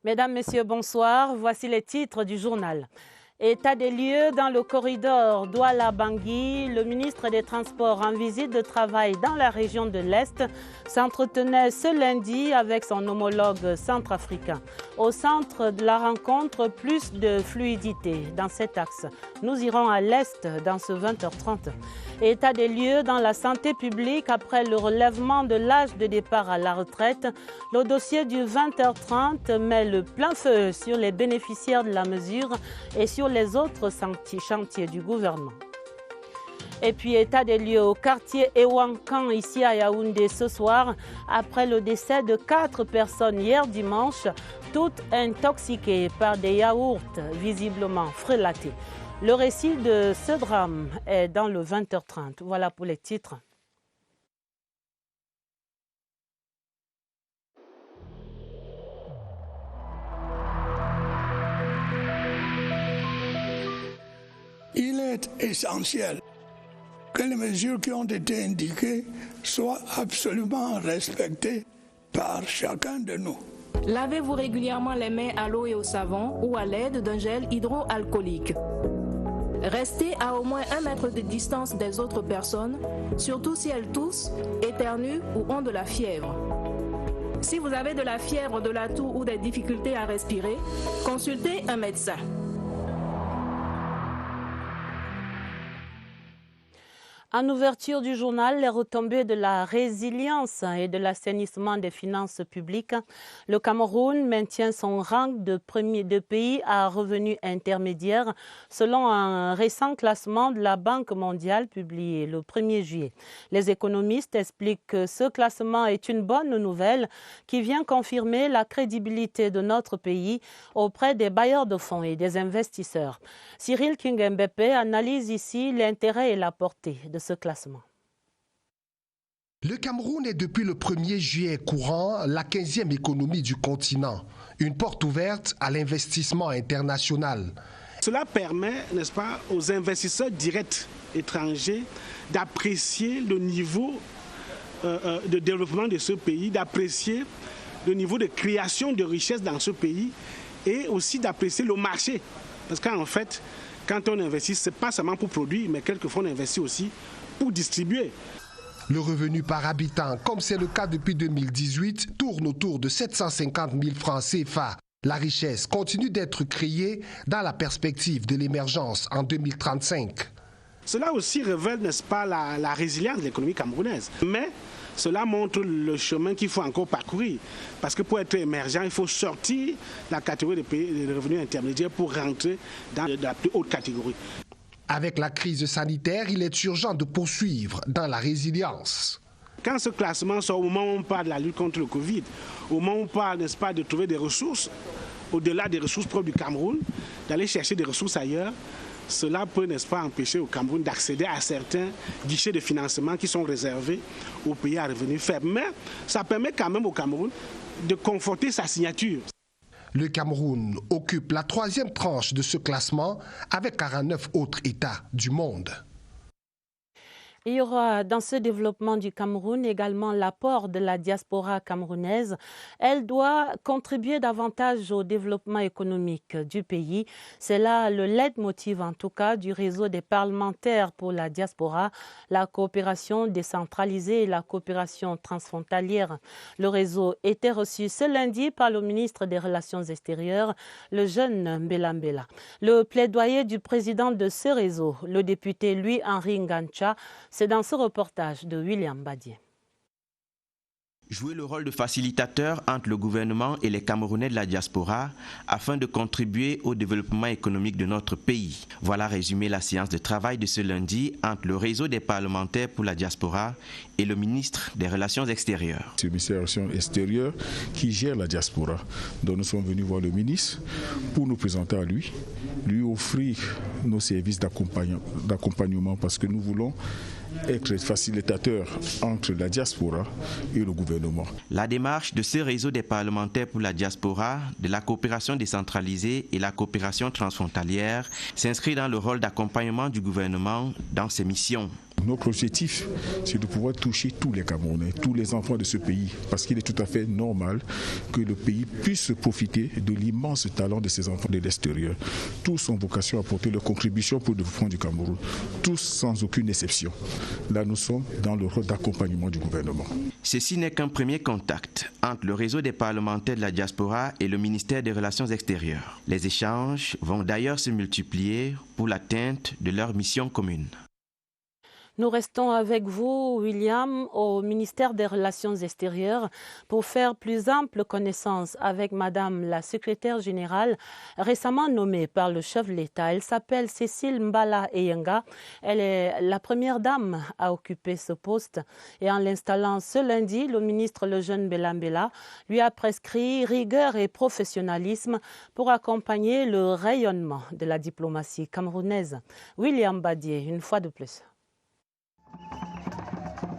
Mesdames, Messieurs, bonsoir. Voici les titres du journal. État des lieux dans le corridor Douala-Bangui. Le ministre des Transports en visite de travail dans la région de l'Est s'entretenait ce lundi avec son homologue centrafricain. Au centre de la rencontre, plus de fluidité dans cet axe. Nous irons à l'Est dans ce 20h30. État des lieux dans la santé publique après le relèvement de l'âge de départ à la retraite. Le dossier du 20h30 met le plein feu sur les bénéficiaires de la mesure et sur les autres chantiers du gouvernement. Et puis, état des lieux au quartier Ewankan, ici à Yaoundé ce soir, après le décès de 4 personnes hier dimanche, toutes intoxiquées par des yaourts visiblement frelatés. Le récit de ce drame est dans le 20h30. Voilà pour les titres. Il est essentiel que les mesures qui ont été indiquées soient absolument respectées par chacun de nous. Lavez-vous régulièrement les mains à l'eau et au savon ou à l'aide d'un gel hydroalcoolique. Restez à au moins 1 mètre de distance des autres personnes, surtout si elles toussent, éternuent ou ont de la fièvre. Si vous avez de la fièvre, de la toux ou des difficultés à respirer, consultez un médecin. En ouverture du journal, les retombées de la résilience et de l'assainissement des finances publiques. Le Cameroun maintient son rang de pays à revenus intermédiaires selon un récent classement de la Banque mondiale publié le 1er juillet. Les économistes expliquent que ce classement est une bonne nouvelle qui vient confirmer la crédibilité de notre pays auprès des bailleurs de fonds et des investisseurs. Cyril Kingembepe analyse ici l'intérêt et la portée de ce classement. Le Cameroun est depuis le 1er juillet courant la 15e économie du continent, une porte ouverte à l'investissement international. Cela permet, n'est-ce pas, aux investisseurs directs étrangers d'apprécier le niveau de développement de ce pays, d'apprécier le niveau de création de richesses dans ce pays et aussi d'apprécier le marché. Parce qu'en fait, quand on investit, ce n'est pas seulement pour produire, mais quelquefois on investit aussi pour distribuer. Le revenu par habitant, comme c'est le cas depuis 2018, tourne autour de 750 000 francs CFA. La richesse continue d'être créée dans la perspective de l'émergence en 2035. Cela aussi révèle, n'est-ce pas, la résilience de l'économie camerounaise. Mais cela montre le chemin qu'il faut encore parcourir. Parce que pour être émergent, il faut sortir de la catégorie des pays de revenus intermédiaires pour rentrer dans la plus haute catégorie. Avec la crise sanitaire, il est urgent de poursuivre dans la résilience. Quand ce classement sort, au moment où on parle de la lutte contre le Covid, au moment où on parle, n'est-ce pas, de trouver des ressources, au-delà des ressources propres du Cameroun, d'aller chercher des ressources ailleurs, cela peut, n'est-ce pas, empêcher au Cameroun d'accéder à certains guichets de financement qui sont réservés aux pays à revenus faibles. Mais ça permet quand même au Cameroun de conforter sa signature. Le Cameroun occupe la 3e tranche de ce classement avec 49 autres États du monde. Il y aura dans ce développement du Cameroun également l'apport de la diaspora camerounaise. Elle doit contribuer davantage au développement économique du pays. C'est là le leitmotiv en tout cas du réseau des parlementaires pour la diaspora, la coopération décentralisée et la coopération transfrontalière. Le réseau était reçu ce lundi par le ministre des Relations extérieures, le jeune Mbela Mbela. Le plaidoyer du président de ce réseau, le député Louis-Henri Ngancha, c'est dans ce reportage de William Badier. Jouer le rôle de facilitateur entre le gouvernement et les Camerounais de la diaspora afin de contribuer au développement économique de notre pays. Voilà résumé la séance de travail de ce lundi entre le réseau des parlementaires pour la diaspora et le ministre des Relations extérieures. C'est le ministère des Relations extérieures qui gère la diaspora. Donc nous sommes venus voir le ministre pour nous présenter à lui offrir nos services d'accompagnement parce que nous voulons être facilitateur entre la diaspora et le gouvernement. La démarche de ce réseau des parlementaires pour la diaspora, de la coopération décentralisée et la coopération transfrontalière s'inscrit dans le rôle d'accompagnement du gouvernement dans ses missions. Notre objectif, c'est de pouvoir toucher tous les Camerounais, tous les enfants de ce pays, parce qu'il est tout à fait normal que le pays puisse profiter de l'immense talent de ces enfants de l'extérieur. Tous ont vocation à apporter leur contribution pour le développement du Cameroun, tous sans aucune exception. Là, nous sommes dans le rôle d'accompagnement du gouvernement. Ceci n'est qu'un premier contact entre le réseau des parlementaires de la diaspora et le ministère des Relations extérieures. Les échanges vont d'ailleurs se multiplier pour l'atteinte de leur mission commune. Nous restons avec vous, William, au ministère des Relations extérieures pour faire plus ample connaissance avec Madame la secrétaire générale récemment nommée par le chef de l'État. Elle s'appelle Cécile Mbala Eyenga. Elle est la première dame à occuper ce poste. Et en l'installant ce lundi, le ministre Lejeune Belambela lui a prescrit rigueur et professionnalisme pour accompagner le rayonnement de la diplomatie camerounaise. William Badier, une fois de plus.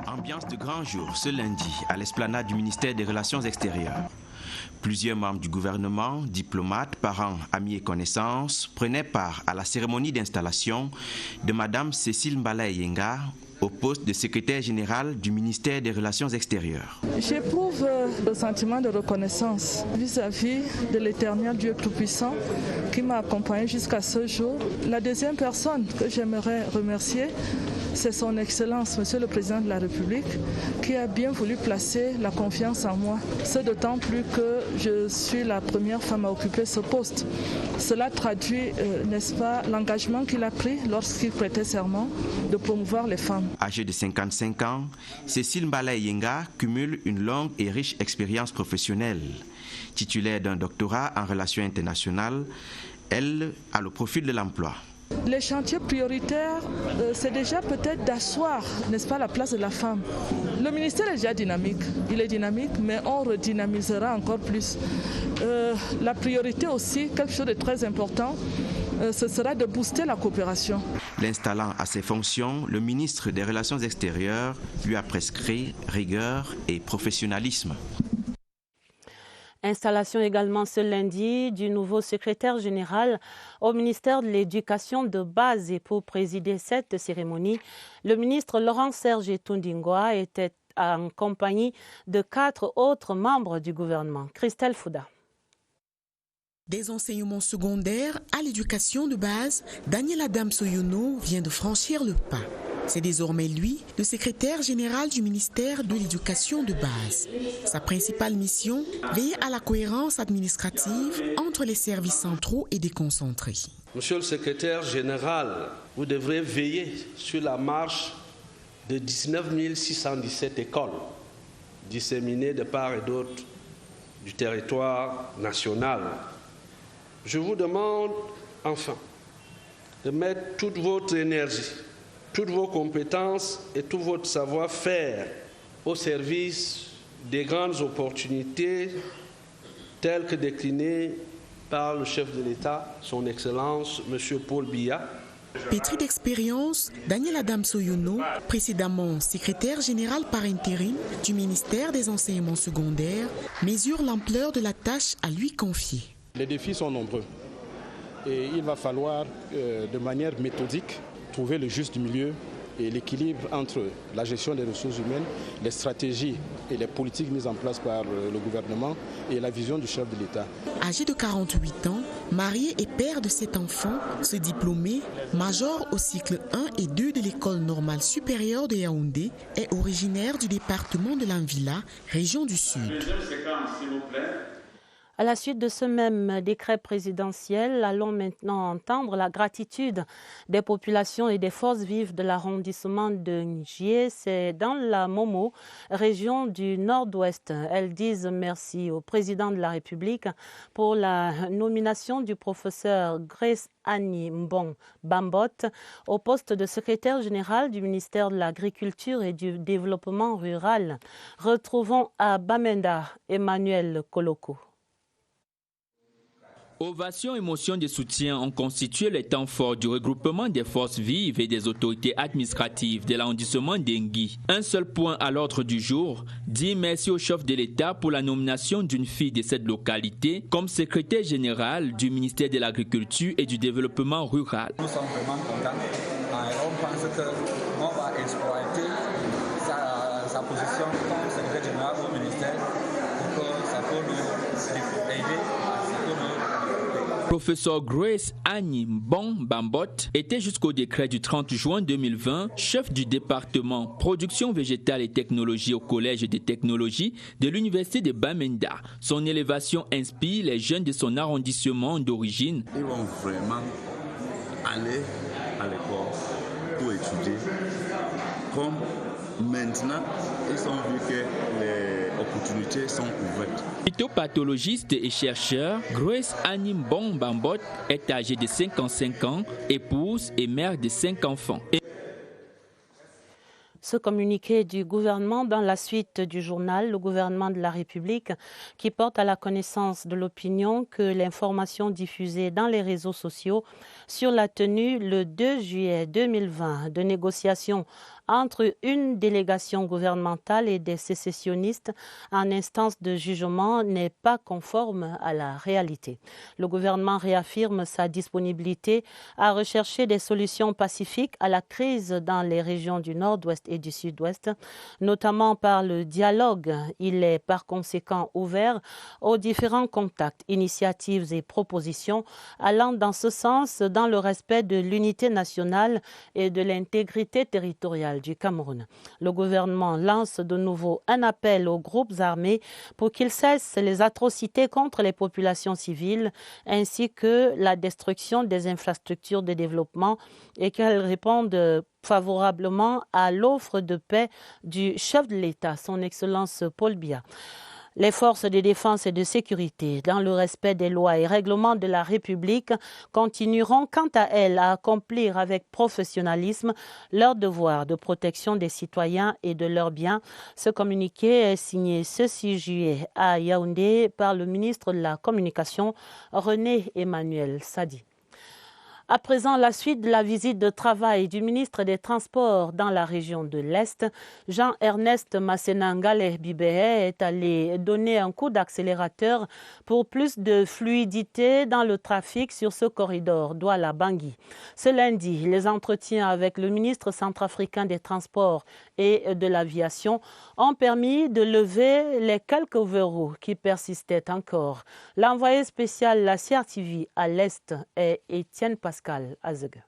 Ambiance de grand jour ce lundi à l'esplanade du ministère des Relations extérieures. Plusieurs membres du gouvernement, diplomates, parents, amis et connaissances prenaient part à la cérémonie d'installation de Madame Cécile Mbala Eyenga au poste de secrétaire général du ministère des Relations extérieures. J'éprouve le sentiment de reconnaissance vis-à-vis de l'Éternel Dieu Tout-Puissant qui m'a accompagné jusqu'à ce jour. La deuxième personne que j'aimerais remercier, c'est son Excellence, Monsieur le Président de la République, qui a bien voulu placer la confiance en moi. C'est d'autant plus que je suis la première femme à occuper ce poste. Cela traduit, n'est-ce pas, l'engagement qu'il a pris lorsqu'il prêtait serment de promouvoir les femmes. Âgée de 55 ans, Cécile Mbala Eyenga cumule une longue et riche expérience professionnelle. Titulaire d'un doctorat en relations internationales, elle a le profil de l'emploi. Les chantiers prioritaires, c'est déjà peut-être d'asseoir, n'est-ce pas, la place de la femme. Le ministère est déjà dynamique, il est dynamique, mais on redynamisera encore plus. La priorité aussi, quelque chose de très important, ce sera de booster la coopération. L'installant à ses fonctions, le ministre des Relations extérieures lui a prescrit rigueur et professionnalisme. Installation également ce lundi du nouveau secrétaire général au ministère de l'Éducation de base. Et pour présider cette cérémonie, le ministre Laurent Serge Toundingwa était en compagnie de 4 autres membres du gouvernement. Christelle Fouda. Des enseignements secondaires à l'éducation de base, Daniel Adam Soyono vient de franchir le pas. C'est désormais lui, le secrétaire général du ministère de l'Éducation de base. Sa principale mission, veiller à la cohérence administrative entre les services centraux et déconcentrés. Monsieur le secrétaire général, vous devrez veiller sur la marche de 19 617 écoles disséminées de part et d'autre du territoire national. Je vous demande enfin de mettre toute votre énergie, toutes vos compétences et tout votre savoir-faire au service des grandes opportunités telles que déclinées par le chef de l'État, son Excellence, M. Paul Biya. Pétri d'expérience, Daniel Adam Soyono, précédemment secrétaire général par intérim du ministère des Enseignements secondaires, mesure l'ampleur de la tâche à lui confier. Les défis sont nombreux et il va falloir, de manière méthodique, trouver le juste milieu et l'équilibre entre la gestion des ressources humaines, les stratégies et les politiques mises en place par le gouvernement et la vision du chef de l'État. Âgé de 48 ans, marié et père de 7 enfants, ce diplômé, major au cycle 1 et 2 de l'école normale supérieure de Yaoundé, est originaire du département de l'Anvila, région du Sud. Deuxième séquence, s'il vous plaît. À la suite de ce même décret présidentiel, allons maintenant entendre la gratitude des populations et des forces vives de l'arrondissement de Ngié. C'est dans la Momo, région du Nord-Ouest. Elles disent merci au président de la République pour la nomination du professeur Grace Annie Mbong Bambot au poste de secrétaire général du ministère de l'Agriculture et du Développement rural. Retrouvons à Bamenda Emmanuel Koloko. Ovation et motion de soutien ont constitué les temps forts du regroupement des forces vives et des autorités administratives de l'arrondissement d'Engui. Un seul point à l'ordre du jour, dit merci au chef de l'État pour la nomination d'une fille de cette localité comme secrétaire général du ministère de l'Agriculture et du Développement rural. Nous sommes vraiment contents. On pense qu'on va exploiter sa position comme secrétaire général au ministère pour que ça peut nous aider à ce que nous... Professeur Grace Annie Mbong-Bambot était jusqu'au décret du 30 juin 2020 chef du département production végétale et technologie au Collège des technologies de l'Université de Bamenda. Son élévation inspire les jeunes de son arrondissement d'origine. Ils vont vraiment aller à l'école pour étudier. Comme maintenant, ils ont vu que les opportunités sont ouvertes. Phytopathologiste et chercheur, Grace Annie Mbong-Bambot est âgée de 55 ans, épouse et mère de 5 enfants. Ce communiqué du gouvernement dans la suite du journal Le gouvernement de la République qui porte à la connaissance de l'opinion que l'information diffusée dans les réseaux sociaux sur la tenue le 2 juillet 2020 de négociations entre une délégation gouvernementale et des sécessionnistes en instance de jugement n'est pas conforme à la réalité. Le gouvernement réaffirme sa disponibilité à rechercher des solutions pacifiques à la crise dans les régions du Nord-Ouest et du Sud-Ouest, notamment par le dialogue. Il est par conséquent ouvert aux différents contacts, initiatives et propositions allant dans ce sens dans le respect de l'unité nationale et de l'intégrité territoriale du Cameroun. Le gouvernement lance de nouveau un appel aux groupes armés pour qu'ils cessent les atrocités contre les populations civiles ainsi que la destruction des infrastructures de développement et qu'elles répondent favorablement à l'offre de paix du chef de l'État, son Excellence Paul Biya. Les forces de défense et de sécurité, dans le respect des lois et règlements de la République, continueront quant à elles à accomplir avec professionnalisme leur devoir de protection des citoyens et de leurs biens. Ce communiqué est signé ce 6 juillet à Yaoundé par le ministre de la Communication, René Emmanuel Sadi. À présent, la suite de la visite de travail du ministre des Transports dans la région de l'Est, Jean-Ernest Masséna-Ngalé Bibéhé est allé donner un coup d'accélérateur pour plus de fluidité dans le trafic sur ce corridor Douala-Bangui. Ce lundi, les entretiens avec le ministre centrafricain des Transports et de l'Aviation ont permis de lever les quelques verrous qui persistaient encore. L'envoyé spécial la CRTV à l'Est est Étienne Pascal Azeg.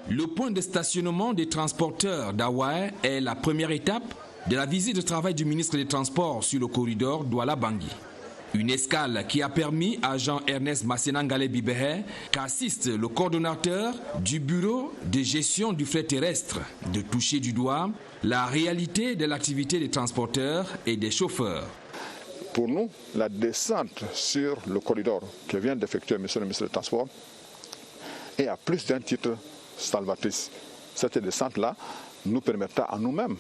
Le point de stationnement des transporteurs d'Awaï est la première étape de la visite de travail du ministre des Transports sur le corridor Douala-Bangui. Une escale qui a permis à Jean-Ernest Masséna-Ngalé Bibéhé, qu'assiste le coordonnateur du bureau de gestion du fret terrestre, de toucher du doigt la réalité de l'activité des transporteurs et des chauffeurs. Pour nous, la descente sur le corridor que vient d'effectuer monsieur le ministre des Transports est à plus d'un titre salvatrice. Cette descente-là nous permettra à nous-mêmes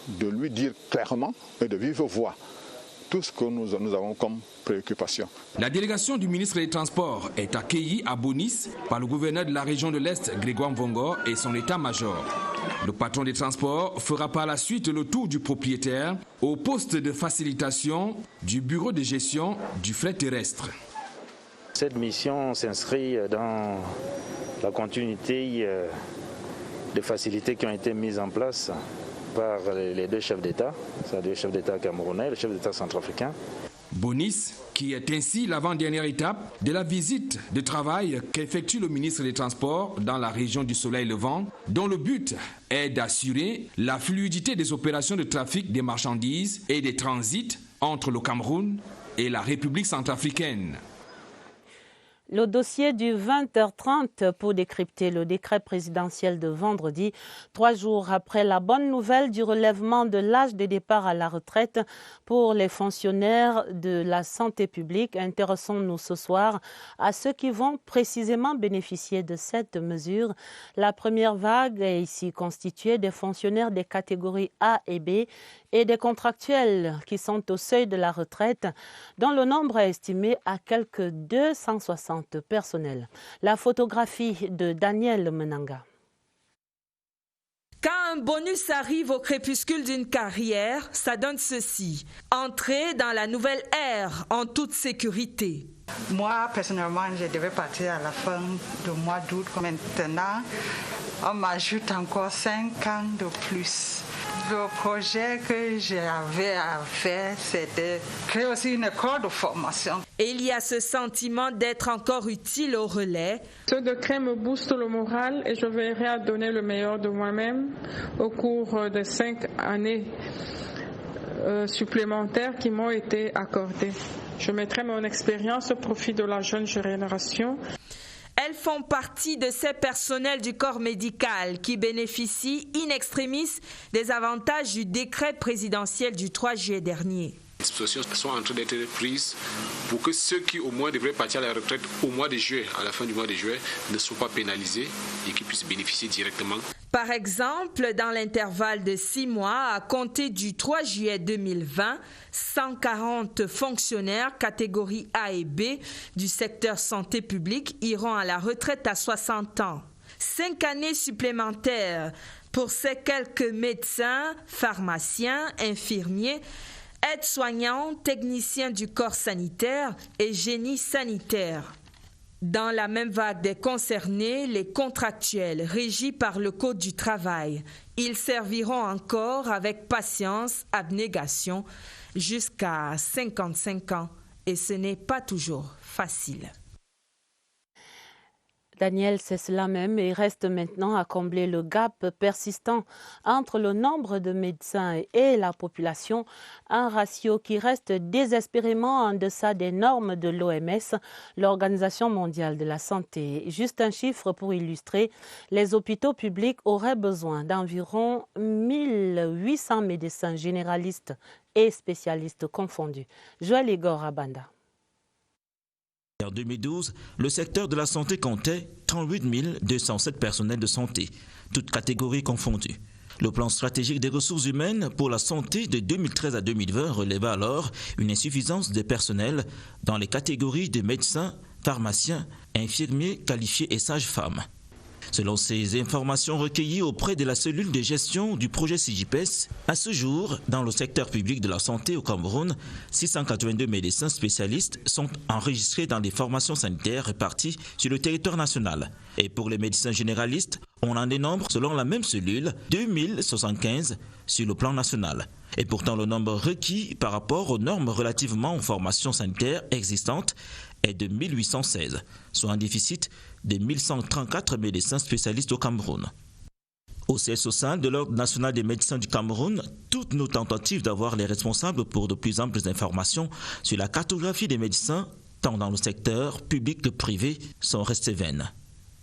de lui dire clairement et de vive voix tout ce que nous avons comme préoccupation. La délégation du ministre des Transports est accueillie à Bonis par le gouverneur de la région de l'Est, Grégoire Mvongo, et son état-major. Le patron des transports fera par la suite le tour du propriétaire au poste de facilitation du bureau de gestion du fret terrestre. Cette mission s'inscrit dans la continuité des facilités qui ont été mises en place par les deux chefs d'État, c'est-à-dire le chef d'État camerounais et le chef d'État centrafricain. Bonis, qui est ainsi l'avant-dernière étape de la visite de travail qu'effectue le ministre des Transports dans la région du Soleil Levant, dont le but est d'assurer la fluidité des opérations de trafic des marchandises et des transits entre le Cameroun et la République centrafricaine. Le dossier du 20h30 pour décrypter le décret présidentiel de vendredi, 3 jours après la bonne nouvelle du relèvement de l'âge de départ à la retraite pour les fonctionnaires de la santé publique. Intéressons-nous ce soir à ceux qui vont précisément bénéficier de cette mesure. La première vague est ici constituée des fonctionnaires des catégories A et B et des contractuels qui sont au seuil de la retraite, dont le nombre est estimé à quelques 260 personnels. La photographie de Daniel Menanga. Quand un bonus arrive au crépuscule d'une carrière, ça donne ceci. Entrer dans la nouvelle ère en toute sécurité. Moi, personnellement, je devais partir à la fin du mois d'août. Maintenant, on m'ajoute encore 5 ans de plus. Le projet que j'avais à faire, c'était créer aussi une école de formation. Et il y a ce sentiment d'être encore utile au relais. Ce décret me booste le moral et je veillerai à donner le meilleur de moi-même au cours des 5 années supplémentaires qui m'ont été accordées. Je mettrai mon expérience au profit de la jeune génération. Elles font partie de ces personnels du corps médical qui bénéficient in extremis des avantages du décret présidentiel du 3 juillet dernier. Les dispositions sont en train d'être prises pour que ceux qui au moins devraient partir à la retraite au mois de juillet, à la fin du mois de juillet, ne soient pas pénalisés et qu'ils puissent bénéficier directement. Par exemple, dans l'intervalle de 6 mois, à compter du 3 juillet 2020, 140 fonctionnaires catégorie A et B du secteur santé publique iront à la retraite à 60 ans. 5 années supplémentaires pour ces quelques médecins, pharmaciens, infirmiers, aides-soignants, techniciens du corps sanitaire et génie sanitaire. Dans la même vague des concernés, les contractuels régis par le Code du travail. Ils serviront encore avec patience, abnégation, jusqu'à 55 ans. Et ce n'est pas toujours facile. Daniel, c'est cela même et reste maintenant à combler le gap persistant entre le nombre de médecins et la population, un ratio qui reste désespérément en deçà des normes de l'OMS, l'Organisation mondiale de la santé. Juste un chiffre pour illustrer, les hôpitaux publics auraient besoin d'environ 1800 médecins généralistes et spécialistes confondus. Joël Igor Abanda. En 2012, le secteur de la santé comptait 38 207 personnels de santé, toutes catégories confondues. Le plan stratégique des ressources humaines pour la santé de 2013 à 2020 relevait alors une insuffisance de personnel dans les catégories de médecins, pharmaciens, infirmiers qualifiés et sages-femmes. Selon ces informations recueillies auprès de la cellule de gestion du projet CIGIPES, à ce jour, dans le secteur public de la santé au Cameroun, 682 médecins spécialistes sont enregistrés dans des formations sanitaires réparties sur le territoire national. Et pour les médecins généralistes, on en dénombre, selon la même cellule, 2075 sur le plan national. Et pourtant, le nombre requis par rapport aux normes relativement aux formations sanitaires existantes est de 1816, soit un déficit de 1134 médecins spécialistes au Cameroun. Au siège social de l'Ordre national des médecins du Cameroun, toutes nos tentatives d'avoir les responsables pour de plus amples informations sur la cartographie des médecins, tant dans le secteur public que privé, sont restées vaines.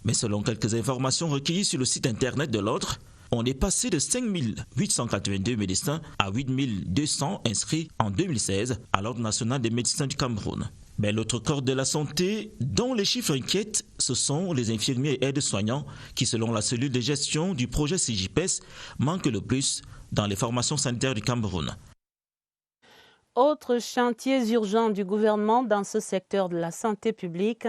Mais selon quelques informations recueillies sur le site internet de l'Ordre, on est passé de 5 882 médecins à 8 200 inscrits en 2016 à l'Ordre national des médecins du Cameroun. Mais l'autre corps de la santé, dont les chiffres inquiètent, ce sont les infirmiers et aides-soignants qui, selon la cellule de gestion du projet CIGIPES, manquent le plus dans les formations sanitaires du Cameroun. Autres chantiers urgents du gouvernement dans ce secteur de la santé publique,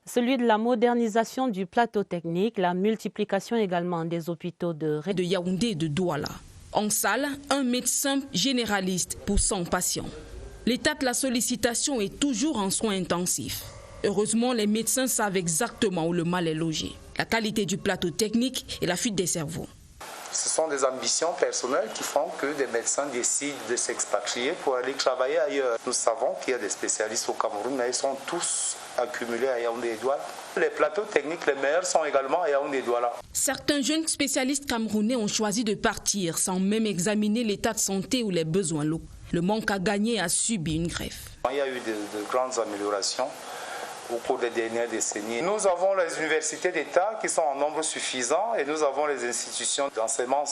celui de la modernisation du plateau technique, la multiplication également des hôpitaux de Yaoundé et de Douala. En salle, un médecin généraliste pour 100 patients. L'état de la sollicitation est toujours en soins intensifs. Heureusement, les médecins savent exactement où le mal est logé. La qualité du plateau technique et la fuite des cerveaux. Ce sont des ambitions personnelles qui font que des médecins décident de s'expatrier pour aller travailler ailleurs. Nous savons qu'il y a des spécialistes au Cameroun, mais ils sont tous accumulés à Yaoundé et Douala. Les plateaux techniques, les meilleurs sont également à Yaoundé et Douala. Certains jeunes spécialistes camerounais ont choisi de partir sans même examiner l'état de santé ou les besoins locaux. Le manque à gagner a subi une greffe. Il y a eu de grandes améliorations au cours des dernières décennies. Nous avons les universités d'État qui sont en nombre suffisant et nous avons les institutions d'enseignement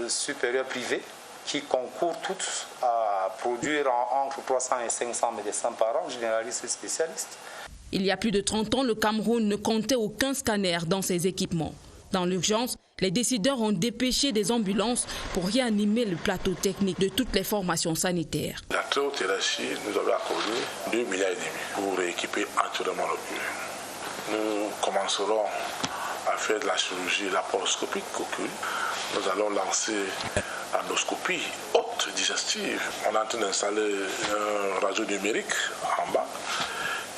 supérieur privé qui concourent toutes à produire entre 300 et 500 médecins par an, généralistes et spécialistes. Il y a plus de 30 ans, le Cameroun ne comptait aucun scanner dans ses équipements. Dans l'urgence, les décideurs ont dépêché des ambulances pour réanimer le plateau technique de toutes les formations sanitaires. La très haute hiérarchie nous avait accordé 2,5 milliards pour rééquiper entièrement l'hôpital. Nous commencerons à faire de la chirurgie laparoscopique ocule. Nous allons lancer l'endoscopie haute digestive. On est en train d'installer un radio numérique en bas.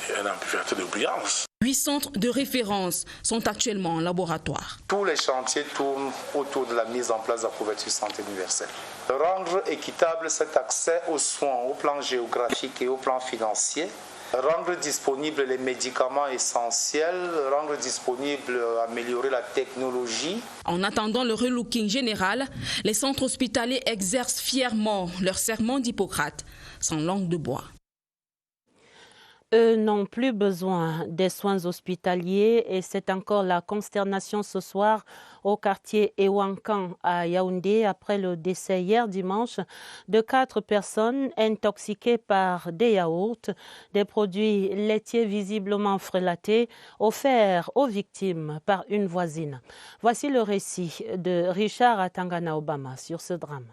et un amplificateur de brillance. 8 centres de référence sont actuellement en laboratoire. Tous les chantiers tournent autour de la mise en place de la couverture santé universelle. Rendre équitable cet accès aux soins au plan géographique et au plan financier, rendre disponibles les médicaments essentiels, rendre disponible, améliorer la technologie. En attendant le relooking général, les centres hospitaliers exercent fièrement leur serment d'Hippocrate, sans langue de bois. Eux n'ont plus besoin des soins hospitaliers et c'est encore la consternation ce soir au quartier Ewankan à Yaoundé après le décès hier dimanche de 4 personnes intoxiquées par des yaourts, des produits laitiers visiblement frelatés offerts aux victimes par une voisine. Voici le récit de Richard Atangana Obama sur ce drame.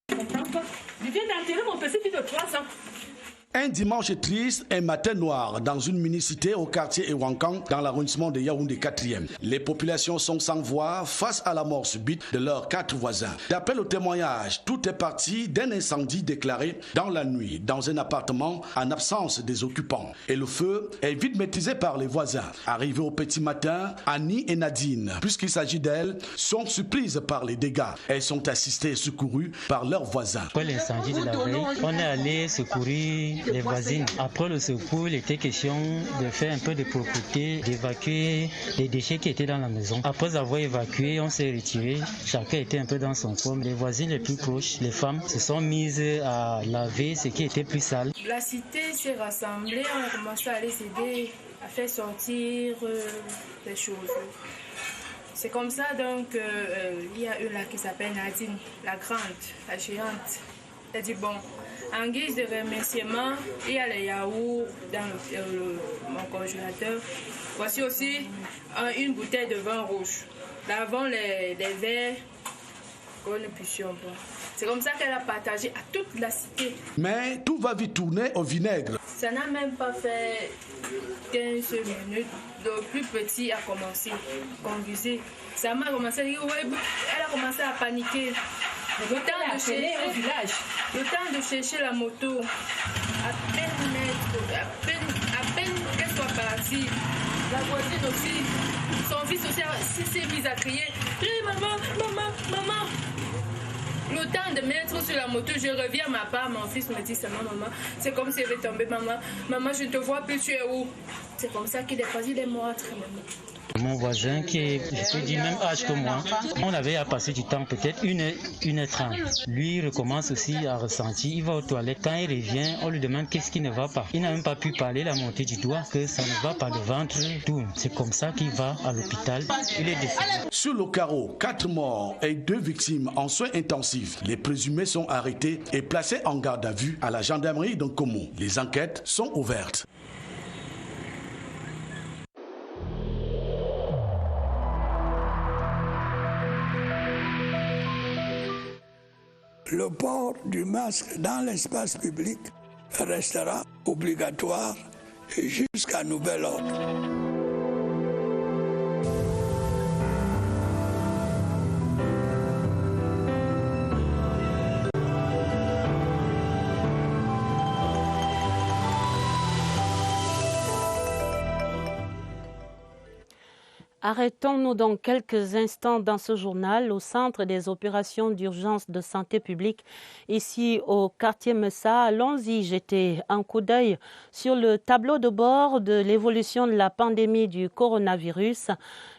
Je viens d'enterrer mon petit-fils de 3 ans. Un dimanche triste, un matin noir dans une mini-cité au quartier Ewankan dans l'arrondissement de Yaoundé 4e. Les populations sont sans voix face à la mort subite de leurs 4 voisins. D'après le témoignage, tout est parti d'un incendie déclaré dans la nuit dans un appartement en absence des occupants. Et le feu est vite maîtrisé par les voisins. Arrivés au petit matin, Annie et Nadine, puisqu'il s'agit d'elles, sont surprises par les dégâts. Elles sont assistées et secourues par leurs voisins. Après l'incendie de la veille, on est allé secourir les voisines. Après le secours, il était question de faire un peu de propreté, d'évacuer les déchets qui étaient dans la maison. Après avoir évacué, on s'est retiré. Chacun était un peu dans son coin. Les voisines les plus proches, les femmes, se sont mises à laver ce qui était plus sale. La cité s'est rassemblée, on a commencé à les aider à faire sortir des choses. C'est comme ça donc il y a une là qui s'appelle Nadine, la grande, la géante. Elle dit bon, en guise de remerciement, il y a les yaourts dans mon congélateur. Voici aussi une bouteille de vin rouge. Lavons les verres qu'on ne puissions boire. C'est comme ça qu'elle a partagé à toute la cité. Mais tout va vite tourner au vinaigre. Ça n'a même pas fait 15 minutes. Le plus petit a commencé à conduire. Ça m'a commencé à dire, ouais, elle a commencé à paniquer. Le temps de chercher la moto, à peine qu'elle soit partie, la voisine aussi, son fils aussi s'est mis à crier, hey, maman. Le temps de mettre sur la moto, je reviens à ma part, mon fils me dit seulement maman, c'est comme si elle était tombée, maman, je ne te vois plus, tu es où? C'est comme ça qu'il est parti des mois très maman. Mon voisin qui est, je peux dire, même âge que moi, on avait à passer du temps, peut-être 1h30. Lui, il recommence aussi à ressentir, il va aux toilettes. Quand il revient, on lui demande qu'est-ce qui ne va pas. Il n'a même pas pu parler, il a monté du doigt que ça ne va pas, le ventre tourne. C'est comme ça qu'il va à l'hôpital, il est décédé. Sur le carreau, 4 morts et 2 victimes en soins intensifs. Les présumés sont arrêtés et placés en garde à vue à la gendarmerie de Nkomo. Les enquêtes sont ouvertes. Le port du masque dans l'espace public restera obligatoire jusqu'à nouvel ordre. Arrêtons-nous donc quelques instants dans ce journal au centre des opérations d'urgence de santé publique, ici au quartier Messa. Allons-y jeter un coup d'œil sur le tableau de bord de l'évolution de la pandémie du coronavirus.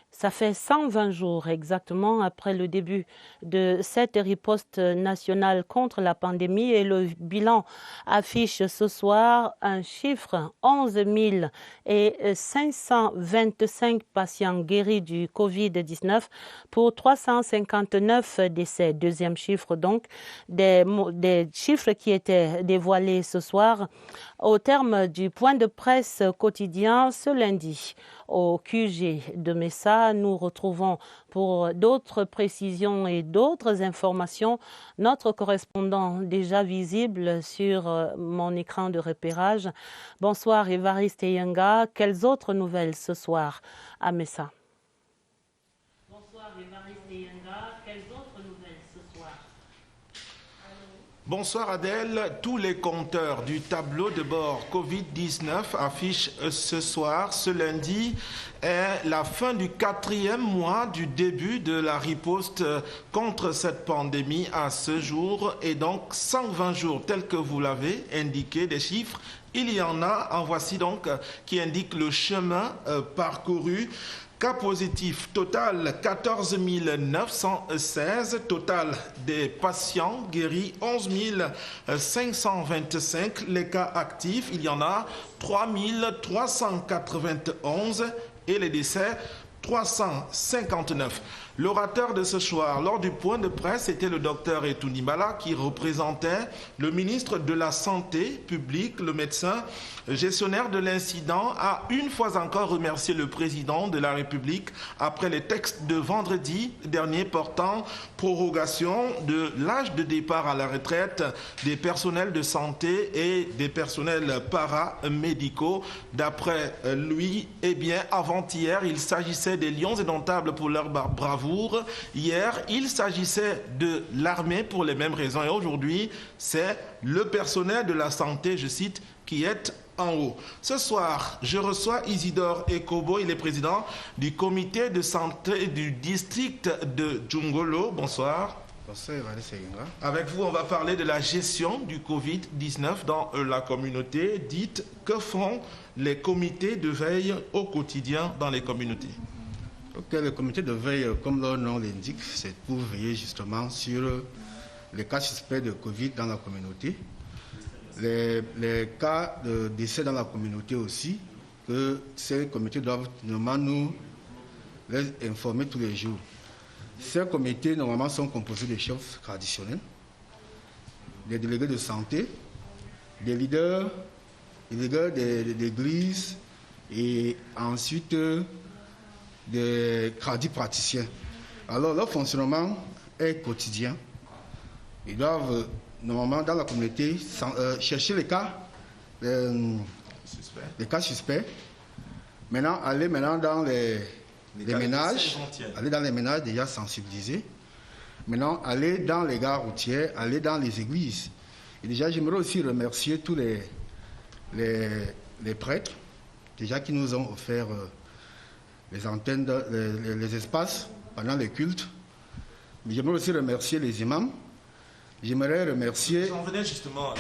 Ça fait 120 jours exactement après le début de cette riposte nationale contre la pandémie et le bilan affiche ce soir un chiffre 11 525 patients guéris du Covid-19 pour 359 décès. Deuxième chiffre donc, des chiffres qui étaient dévoilés ce soir au terme du point de presse quotidien ce lundi. Au QG de Messa, nous retrouvons pour d'autres précisions et d'autres informations notre correspondant déjà visible sur mon écran de repérage. Bonsoir Évariste Eyenga. Quelles autres nouvelles ce soir à Messa? Bonsoir Évariste Eyenga. Quelles autres nouvelles ce soir? Bonsoir Adèle. Tous les compteurs du tableau de bord Covid-19 affichent ce soir, ce lundi, est la fin du 4e mois du début de la riposte contre cette pandémie à ce jour et donc 120 jours tels que vous l'avez indiqué, des chiffres. Il y en voici donc qui indiquent le chemin parcouru. Cas positifs, total 14 916, total des patients guéris 11 525, les cas actifs, il y en a 3 391 et les décès 359. L'orateur de ce soir, lors du point de presse, était le docteur Etounibala qui représentait le ministre de la Santé publique, le médecin gestionnaire de l'incident, a une fois encore remercié le président de la République après les textes de vendredi dernier portant prorogation de l'âge de départ à la retraite des personnels de santé et des personnels paramédicaux. D'après lui, avant-hier, il s'agissait des lions indomptables pour leur bravoure. Hier, il s'agissait de l'armée pour les mêmes raisons. Et aujourd'hui, c'est le personnel de la santé, je cite, qui est en haut. Ce soir, je reçois Isidore Ekobo, il est président du comité de santé du district de Djungolo. Bonsoir. Bonsoir, avec vous, on va parler de la gestion du Covid-19 dans la communauté. Dites, que font les comités de veille au quotidien dans les communautés? Le comité de veille, comme leur nom l'indique, c'est pour veiller justement sur les cas suspects de Covid dans la communauté. Les cas de décès dans la communauté aussi, que ces comités doivent normalement nous les informer tous les jours. Ces comités normalement sont composés de chefs traditionnels, des délégués de santé, des leaders d'église et ensuite des praticiens. Alors leur fonctionnement est quotidien. Ils doivent normalement dans la communauté chercher les cas suspects. Maintenant, aller dans les ménages, déjà sensibilisés. Maintenant, aller dans les gares routières, aller dans les églises. Et déjà, j'aimerais aussi remercier tous les prêtres, déjà qui nous ont offert les antennes, les espaces pendant les cultes. Mais j'aimerais aussi remercier les imams. J'aimerais remercier... J'en venais justement,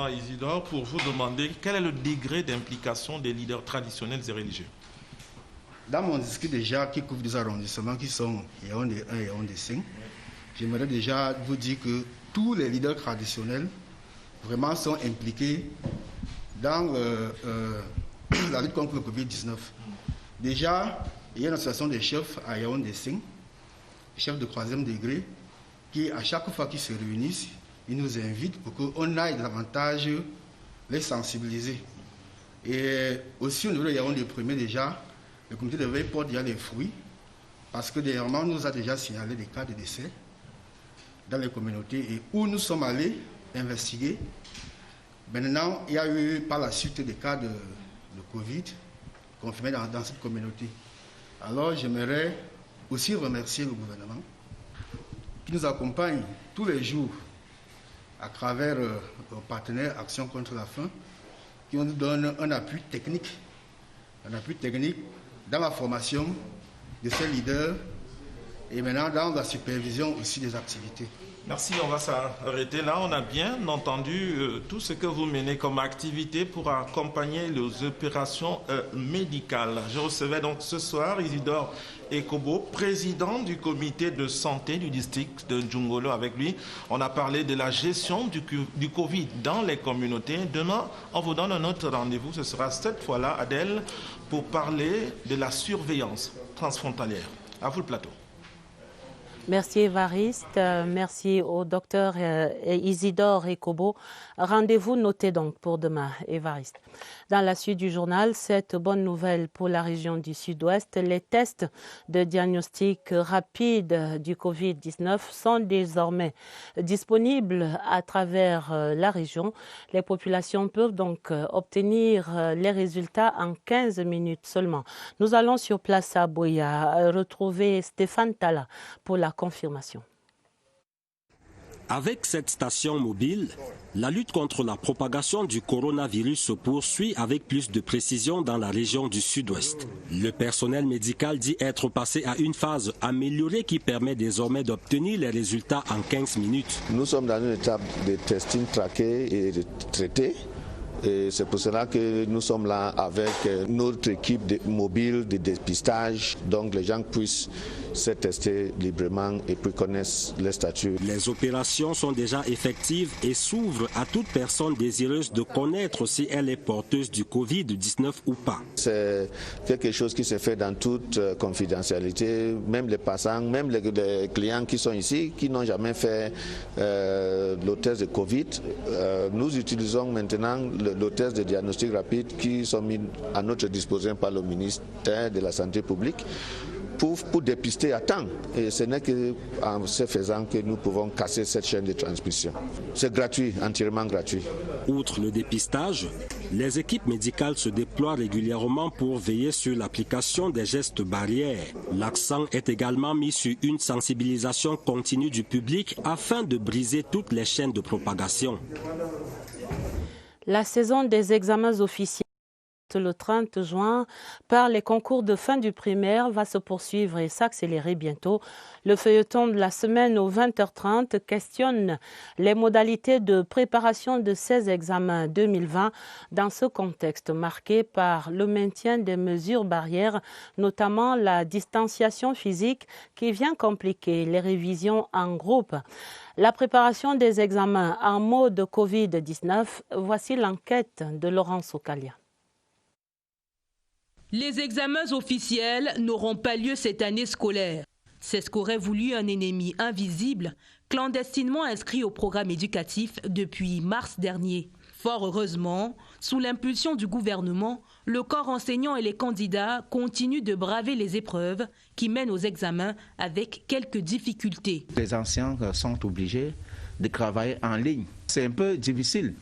Isidore, pour vous demander quel est le degré d'implication des leaders traditionnels et religieux. Dans mon district déjà, qui couvre des arrondissements qui sont Yaoundé 1 et Yaoundé 5, j'aimerais déjà vous dire que tous les leaders traditionnels vraiment sont impliqués dans la lutte contre le Covid-19. Déjà, il y a une association des chefs à Yaoundé 5, chefs de 3e degré, qui, à chaque fois qu'ils se réunissent, ils nous invitent pour qu'on aille davantage les sensibiliser. Et aussi, au niveau de Yaoundé 1er, déjà, le comité de veille porte déjà les fruits, parce que dernièrement, on nous a déjà signalé des cas de décès dans les communautés et où nous sommes allés investiguer. Maintenant, il y a eu par la suite des cas de Covid confirmés dans cette communauté. Alors, j'aimerais aussi remercier le gouvernement qui nous accompagne tous les jours à travers nos partenaires Action contre la faim, qui nous donne un appui technique dans la formation de ces leaders et maintenant dans la supervision aussi des activités. Merci, on va s'arrêter là. On a bien entendu tout ce que vous menez comme activité pour accompagner les opérations médicales. Je recevais donc ce soir Isidore Ekobo, président du comité de santé du district de Djungolo. Avec lui, on a parlé de la gestion du Covid dans les communautés. Demain, on vous donne un autre rendez-vous. Ce sera cette fois-là, Adèle, pour parler de la surveillance transfrontalière. À vous le plateau. Merci Évariste, merci au docteur Isidore Ekobo. Rendez-vous noté donc pour demain, Évariste. Dans la suite du journal, cette bonne nouvelle pour la région du Sud-Ouest, les tests de diagnostic rapide du Covid-19 sont désormais disponibles à travers la région. Les populations peuvent donc obtenir les résultats en 15 minutes seulement. Nous allons sur place à Boya retrouver Stéphane Tala pour la confirmation. Avec cette station mobile, la lutte contre la propagation du coronavirus se poursuit avec plus de précision dans la région du Sud-Ouest. Le personnel médical dit être passé à une phase améliorée qui permet désormais d'obtenir les résultats en 15 minutes. Nous sommes dans une étape de testing traqué et de traité. Et c'est pour cela que nous sommes là avec notre équipe mobile de dépistage, donc les gens puissent se tester librement et puis connaissent les statuts. Les opérations sont déjà effectives et s'ouvrent à toute personne désireuse de connaître si elle est porteuse du Covid-19 ou pas. C'est quelque chose qui se fait dans toute confidentialité, même les passants, même les clients qui sont ici, qui n'ont jamais fait le test de Covid. Nous utilisons maintenant le test de diagnostic rapide qui sont mis à notre disposition par le ministère de la Santé publique pour dépister à temps. Et ce n'est qu'en ce faisant que nous pouvons casser cette chaîne de transmission. C'est gratuit, entièrement gratuit. Outre le dépistage, les équipes médicales se déploient régulièrement pour veiller sur l'application des gestes barrières. L'accent est également mis sur une sensibilisation continue du public afin de briser toutes les chaînes de propagation. La saison des examens officiels le 30 juin par les concours de fin du primaire va se poursuivre et s'accélérer bientôt. Le feuilleton de la semaine au 20h30 questionne les modalités de préparation de ces examens 2020 dans ce contexte marqué par le maintien des mesures barrières, notamment la distanciation physique qui vient compliquer les révisions en groupe. La préparation des examens en mode Covid-19, voici l'enquête de Laurence Ocalia. Les examens officiels n'auront pas lieu cette année scolaire. C'est ce qu'aurait voulu un ennemi invisible, clandestinement inscrit au programme éducatif depuis mars dernier. Fort heureusement, sous l'impulsion du gouvernement, le corps enseignant et les candidats continuent de braver les épreuves qui mènent aux examens avec quelques difficultés. Les anciens sont obligés de travailler en ligne. C'est un peu difficile.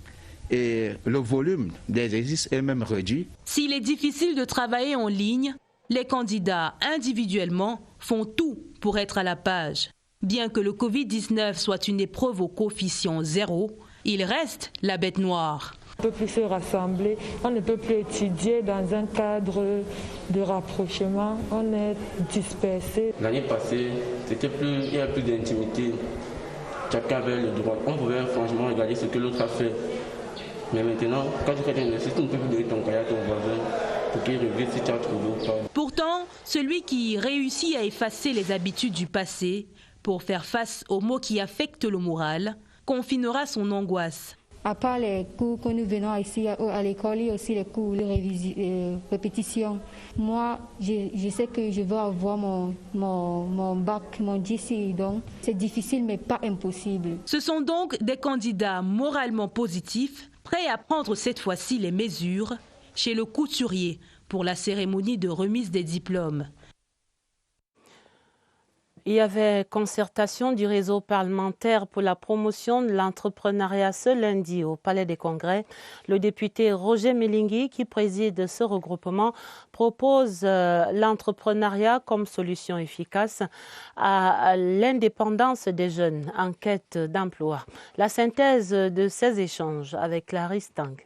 Et le volume des exercices est même réduit. S'il est difficile de travailler en ligne, les candidats individuellement font tout pour être à la page. Bien que le Covid-19 soit une épreuve au coefficient 0, il reste la bête noire. On ne peut plus se rassembler, on ne peut plus étudier dans un cadre de rapprochement, on est dispersé. L'année passée, il n'y avait plus d'intimité. Chacun avait le droit. On pouvait franchement regarder ce que l'autre a fait. Mais maintenant, quand tu fais un exercice, tu ne peux plus donner ton cahier à ton voisin pour qu'il révise si tu as trouvé ou pas. Pourtant, celui qui réussit à effacer les habitudes du passé pour faire face aux maux qui affectent le moral, confinera son angoisse. À part les cours que nous venons ici à l'école, il y a aussi les cours de répétition. Moi, je sais que je vais avoir mon bac, mon GCI, donc c'est difficile mais pas impossible. Ce sont donc des candidats moralement positifs, prêts à prendre cette fois-ci les mesures chez le couturier pour la cérémonie de remise des diplômes. Il y avait concertation du réseau parlementaire pour la promotion de l'entrepreneuriat ce lundi au Palais des Congrès. Le député Roger Melingui, qui préside ce regroupement, propose l'entrepreneuriat comme solution efficace à l'indépendance des jeunes en quête d'emploi. La synthèse de ces échanges avec Clarisse Tang.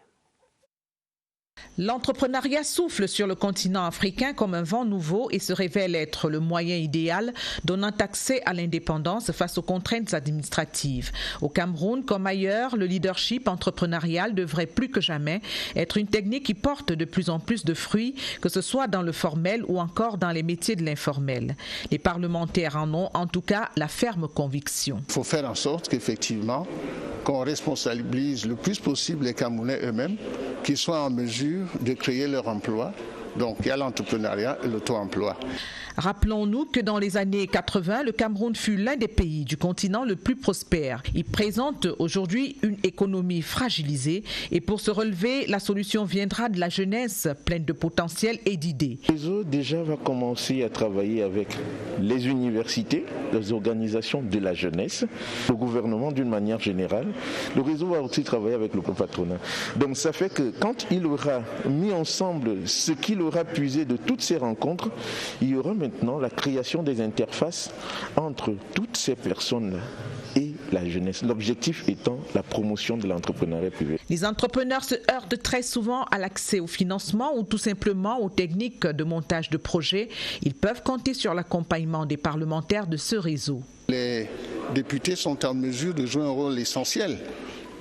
L'entrepreneuriat souffle sur le continent africain comme un vent nouveau et se révèle être le moyen idéal donnant accès à l'indépendance face aux contraintes administratives. Au Cameroun, comme ailleurs, le leadership entrepreneurial devrait plus que jamais être une technique qui porte de plus en plus de fruits, que ce soit dans le formel ou encore dans les métiers de l'informel. Les parlementaires en ont en tout cas la ferme conviction. Il faut faire en sorte qu'effectivement, qu'on responsabilise le plus possible les Camerounais eux-mêmes, qu'ils soient en mesure de créer leur emploi. Donc il y a l'entrepreneuriat et l'auto-emploi. Rappelons-nous que dans les années 80, le Cameroun fut l'un des pays du continent le plus prospère. Il présente aujourd'hui une économie fragilisée et pour se relever, la solution viendra de la jeunesse pleine de potentiel et d'idées. Le réseau déjà va commencer à travailler avec les universités, les organisations de la jeunesse, le gouvernement d'une manière générale. Le réseau va aussi travailler avec le patronat. Donc ça fait que quand il aura mis ensemble ce qu'il aura puisé de toutes ces rencontres, il y aura maintenant la création des interfaces entre toutes ces personnes-là et la jeunesse. L'objectif étant la promotion de l'entrepreneuriat privé. Les entrepreneurs se heurtent très souvent à l'accès au financement ou tout simplement aux techniques de montage de projets. Ils peuvent compter sur l'accompagnement des parlementaires de ce réseau. Les députés sont en mesure de jouer un rôle essentiel.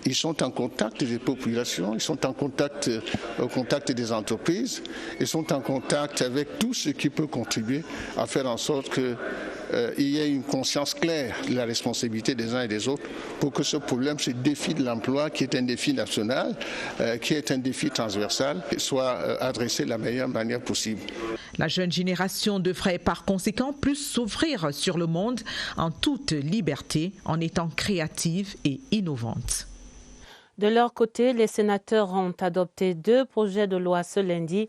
Ils sont en contact des populations, ils sont au contact des entreprises, ils sont en contact avec tout ce qui peut contribuer à faire en sorte qu'il y ait une conscience claire de la responsabilité des uns et des autres pour que ce problème, ce défi de l'emploi, qui est un défi national, qui est un défi transversal, soit adressé de la meilleure manière possible. La jeune génération devrait par conséquent plus s'ouvrir sur le monde en toute liberté, en étant créative et innovante. De leur côté, les sénateurs ont adopté 2 projets de loi ce lundi.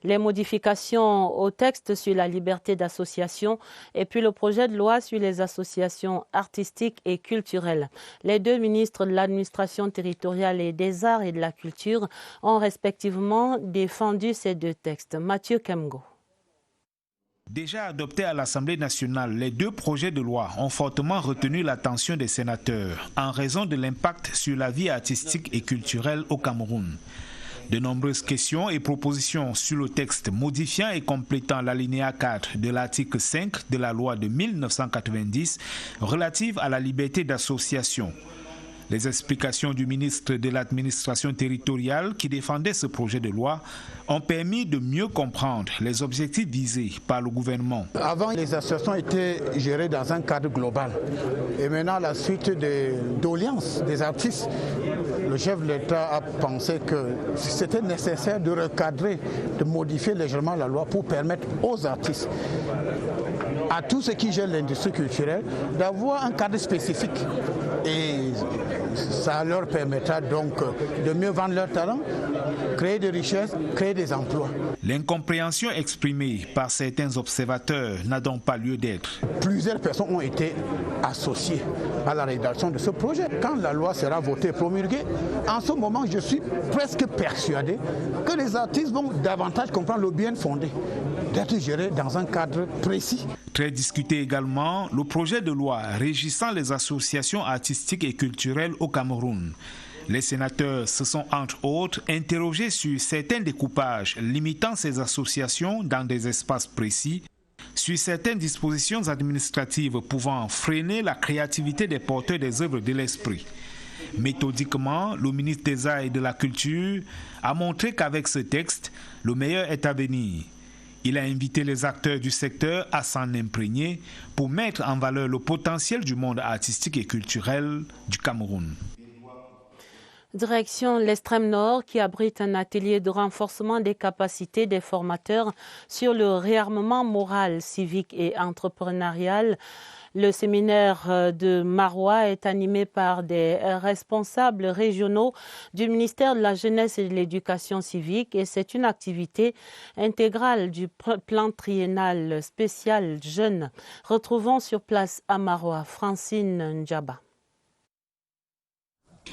Les modifications au texte sur la liberté d'association et puis le projet de loi sur les associations artistiques et culturelles. Les 2 ministres de l'administration territoriale et des arts et de la culture ont respectivement défendu ces 2 textes. Mathieu Kemgo. Déjà adoptés à l'Assemblée nationale, les 2 projets de loi ont fortement retenu l'attention des sénateurs en raison de l'impact sur la vie artistique et culturelle au Cameroun. De nombreuses questions et propositions sur le texte modifiant et complétant l'alinéa 4 de l'article 5 de la loi de 1990 relative à la liberté d'association. Les explications du ministre de l'administration territoriale qui défendait ce projet de loi ont permis de mieux comprendre les objectifs visés par le gouvernement. Avant, les associations étaient gérées dans un cadre global. Et maintenant, à la suite des doléances des artistes, le chef de l'État a pensé que c'était nécessaire de recadrer, de modifier légèrement la loi pour permettre aux artistes, à tous ceux qui gèrent l'industrie culturelle, d'avoir un cadre spécifique. Et ça leur permettra donc de mieux vendre leurs talents, créer des richesses, créer des emplois. L'incompréhension exprimée par certains observateurs n'a donc pas lieu d'être. Plusieurs personnes ont été associées à la rédaction de ce projet. Quand la loi sera votée et promulguée, en ce moment, je suis presque persuadé que les artistes vont davantage comprendre le bien fondé d'être gérés dans un cadre précis. Très discuté également, le projet de loi régissant les associations artistiques et culturelles au Cameroun. Les sénateurs se sont entre autres interrogés sur certains découpages limitant ces associations dans des espaces précis, sur certaines dispositions administratives pouvant freiner la créativité des porteurs des œuvres de l'esprit. Méthodiquement, le ministre des Arts et de la Culture a montré qu'avec ce texte, le meilleur est à venir. Il a invité les acteurs du secteur à s'en imprégner pour mettre en valeur le potentiel du monde artistique et culturel du Cameroun. Direction l'extrême nord qui abrite un atelier de renforcement des capacités des formateurs sur le réarmement moral, civique et entrepreneurial. Le séminaire de Maroua est animé par des responsables régionaux du ministère de la Jeunesse et de l'Éducation civique et c'est une activité intégrale du plan triennal spécial jeunes. Retrouvons sur place à Maroua Francine Ndjaba.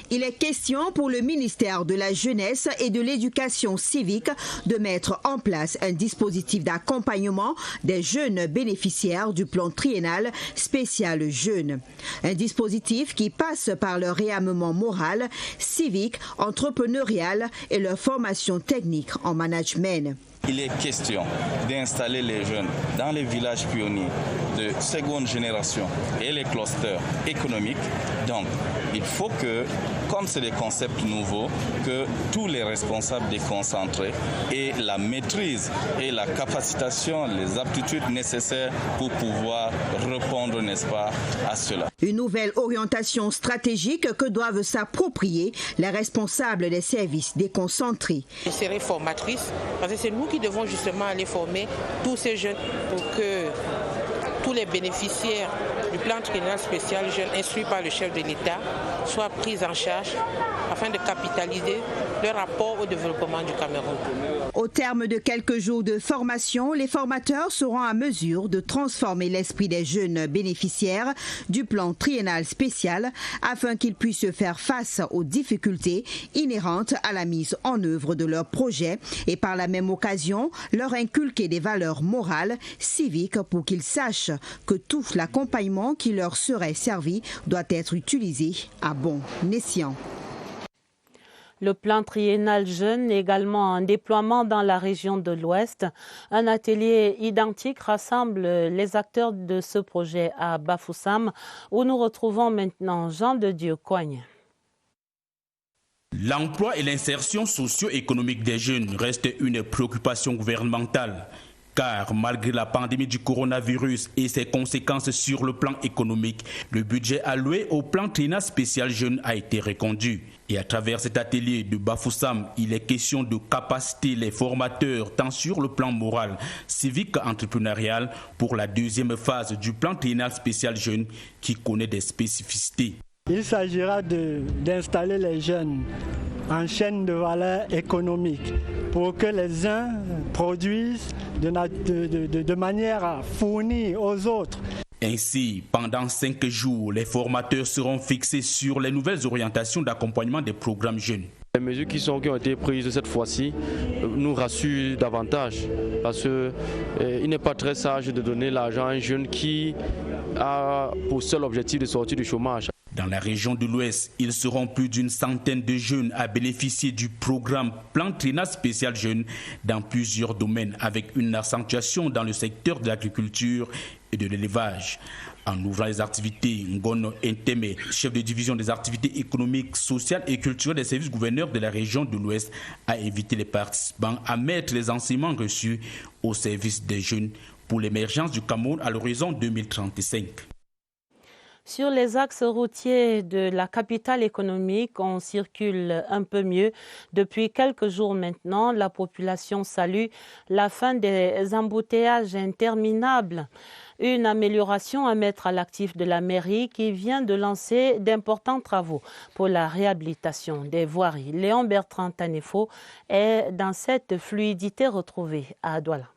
Il est question pour le ministère de la Jeunesse et de l'Éducation civique de mettre en place un dispositif d'accompagnement des jeunes bénéficiaires du plan triennal spécial jeunes. Un dispositif qui passe par leur réarmement moral, civique, entrepreneurial et leur formation technique en management. Il est question d'installer les jeunes dans les villages pionniers de seconde génération et les clusters économiques. Donc, il faut que, comme c'est des concepts nouveaux, que tous les responsables déconcentrés aient la maîtrise et la capacitation, les aptitudes nécessaires pour pouvoir répondre, n'est-ce pas, à cela. Une nouvelle orientation stratégique que doivent s'approprier les responsables des services déconcentrés. Je serai formatrice parce que c'est nous qui devons justement aller former tous ces jeunes pour que tous les bénéficiaires du plan triennal spécial jeunes instruits par le chef de l'État soient pris en charge afin de capitaliser leur rapport au développement du Cameroun. Au terme de quelques jours de formation, les formateurs seront à mesure de transformer l'esprit des jeunes bénéficiaires du plan triennal spécial afin qu'ils puissent faire face aux difficultés inhérentes à la mise en œuvre de leurs projets et par la même occasion leur inculquer des valeurs morales, civiques pour qu'ils sachent que tout l'accompagnement médicament qui leur serait servi doit être utilisé à bon escient. Le plan triennal jeune, également en déploiement dans la région de l'Ouest. Un atelier identique rassemble les acteurs de ce projet à Bafoussam, où nous retrouvons maintenant Jean de Dieu Coigne. L'emploi et l'insertion socio-économique des jeunes restent une préoccupation gouvernementale. Car malgré la pandémie du coronavirus et ses conséquences sur le plan économique, le budget alloué au plan triennal spécial jeune a été reconduit. Et à travers cet atelier de Bafoussam, il est question de capaciter les formateurs tant sur le plan moral, civique, entrepreneurial pour la deuxième phase du plan triennal spécial jeune qui connaît des spécificités. Il s'agira d'installer les jeunes en chaîne de valeur économique pour que les uns produisent de manière à fournir aux autres. Ainsi, pendant 5 jours, les formateurs seront fixés sur les nouvelles orientations d'accompagnement des programmes jeunes. Les mesures qui ont été prises cette fois-ci nous rassurent davantage parce qu'il n'est pas très sage de donner l'argent à un jeune qui a pour seul objectif de sortir du chômage. Dans la région de l'Ouest, ils seront plus d'une centaine de jeunes à bénéficier du programme Plan triennal spécial jeunes dans plusieurs domaines avec une accentuation dans le secteur de l'agriculture et de l'élevage. En ouvrant les activités, Ngono Nteme, chef de division des activités économiques, sociales et culturelles des services gouverneurs de la région de l'Ouest, a invité les participants à mettre les enseignements reçus au service des jeunes pour l'émergence du Cameroun à l'horizon 2035. Sur les axes routiers de la capitale économique, on circule un peu mieux. Depuis quelques jours maintenant, la population salue la fin des embouteillages interminables. Une amélioration à mettre à l'actif de la mairie qui vient de lancer d'importants travaux pour la réhabilitation des voiries. Léon Bertrand Tanefo est dans cette fluidité retrouvée à Douala.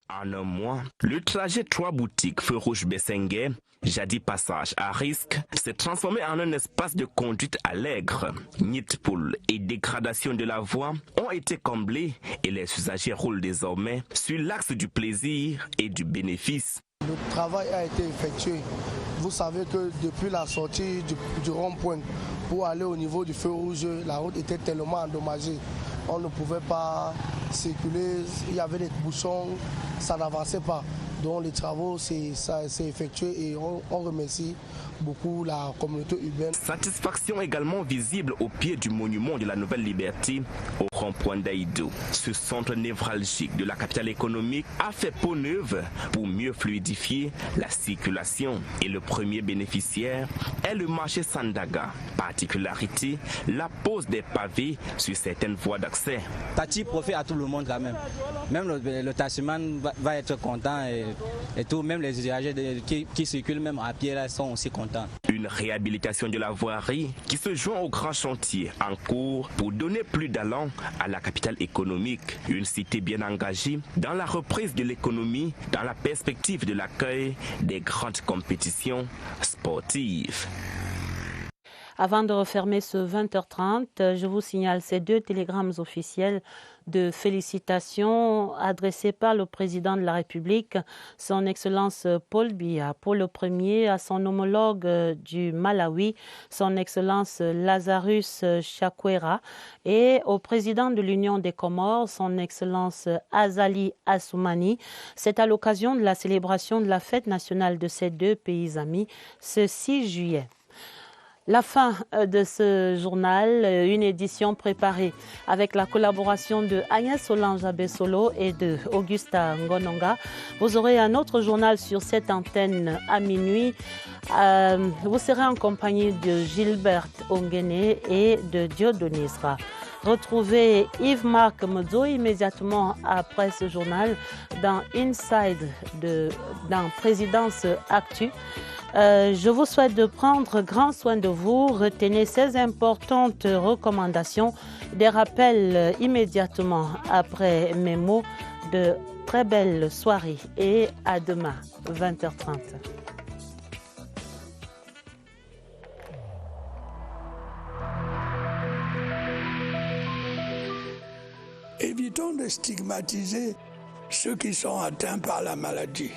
En un mois, le trajet 3 boutiques Feu Rouge Bessengue, jadis passage à risque, s'est transformé en un espace de conduite allègre. Nid-poule et dégradation de la voie ont été comblés et les usagers roulent désormais sur l'axe du plaisir et du bénéfice. Le travail a été effectué. Vous savez que depuis la sortie du rond-point pour aller au niveau du feu rouge, la route était tellement endommagée. On ne pouvait pas circuler, il y avait des bouchons, ça n'avançait pas. Donc les travaux s'est effectué et on remercie beaucoup la communauté urbaine. Satisfaction également visible au pied du monument de la Nouvelle Liberté au rond-point d'Aïdou. Ce centre névralgique de la capitale économique a fait peau neuve pour mieux fluidifier la circulation. Et le premier bénéficiaire est le marché Sandaga. Particularité, la pose des pavés sur certaines voies d'accès. Tati profite à tout le monde quand même. Même le taximan va être content et tout, même les usagers qui circulent même à pied là sont aussi contents. Une réhabilitation de la voirie qui se joint au grand chantier en cours pour donner plus d'allant à la capitale économique. Une cité bien engagée dans la reprise de l'économie, dans la perspective de l'accueil des grandes compétitions sportives. Avant de refermer ce 20h30, je vous signale ces 2 télégrammes officiels de félicitations adressés par le président de la République, son Excellence Paul Biya. Pour le premier, à son homologue du Malawi, son Excellence Lazarus Chakwera, et au président de l'Union des Comores, son Excellence Azali Assoumani. C'est à l'occasion de la célébration de la fête nationale de ces 2 pays amis, ce 6 juillet. La fin de ce journal, une édition préparée avec la collaboration de Agnès Solange Abessolo et de Augusta Ngononga. Vous aurez un autre journal sur cette antenne à minuit. Vous serez en compagnie de Gilbert Ongene et de Dieudonné Isra. Retrouvez Yves-Marc Modzo immédiatement après ce journal dans Inside, dans Présidence Actu. Je vous souhaite de prendre grand soin de vous. Retenez ces importantes recommandations. Des rappels immédiatement après mes mots. De très belles soirées et à demain, 20h30. Évitons de stigmatiser ceux qui sont atteints par la maladie.